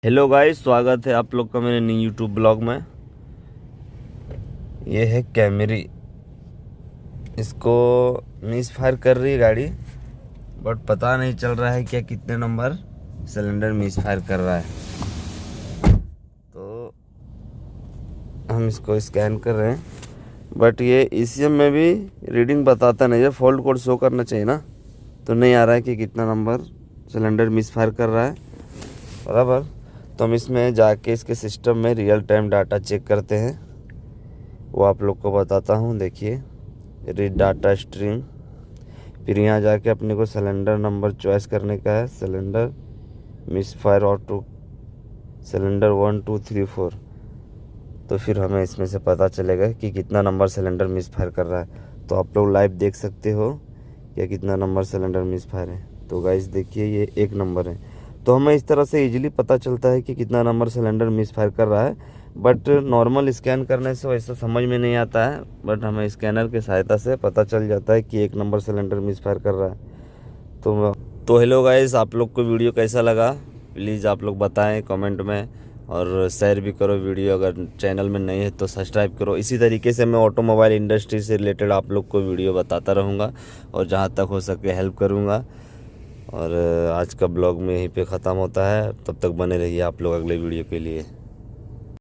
Hello guys, स्वागत है आप लोग का मेरे न्यू यूट्यूब ब्लॉग में। ये है कैमरी। इसको मिस फायर कर रही है गाड़ी, बट पता नहीं चल रहा है क्या कितने नंबर सिलेंडर मिस फायर कर रहा है। तो हम इसको स्कैन कर रहे हैं, बट ये ईसीएम में भी रीडिंग बताता नहीं है। फॉल्ट कोड शो करना चाहिए ना, तो नहीं आ रहा है कि कितना नंबर सिलेंडर मिस फायर कर रहा है बराबर। तो हम इसमें जाके इसके सिस्टम में रियल टाइम डाटा चेक करते हैं, वो आप लोग को बताता हूँ। देखिए, रीड डाटा स्ट्रीम, फिर यहाँ जाके अपने को सिलेंडर नंबर चॉइस करने का है। Cylinder miss fire auto cylinder 1 2 3 4। तो फिर हमें इसमें से पता चलेगा कि कितना नंबर सिलेंडर मिस फायर कर रहा है। तो आप लोग लाइव देख सकते हो कि कितना नंबर सिलेंडर मिस फायर है। तो गाइस देखिए, ये 1 नंबर है। तो हमें इस तरह से इजीली पता चलता है कि कितना नंबर सिलेंडर मिस फायर कर रहा है, बट नॉर्मल स्कैन करने से वैसा समझ में नहीं आता है। बट हमें स्कैनर की सहायता से पता चल जाता है कि 1 नंबर सिलेंडर मिस फायर कर रहा है। तो हेलो गाइस, आप लोग को वीडियो कैसा लगा प्लीज़ आप लोग बताएं कमेंट में, और शेयर भी करो वीडियो। अगर चैनल में नहीं है तो सब्सक्राइब करो। इसी तरीके से मैं ऑटोमोबाइल इंडस्ट्री से रिलेटेड आप लोग को वीडियो बताता रहूँगा और जहाँ तक हो सके हेल्प करूँगा। और आज का ब्लॉग में यहीं पे ख़त्म होता है। तब तक बने रहिए आप लोग अगले वीडियो के लिए।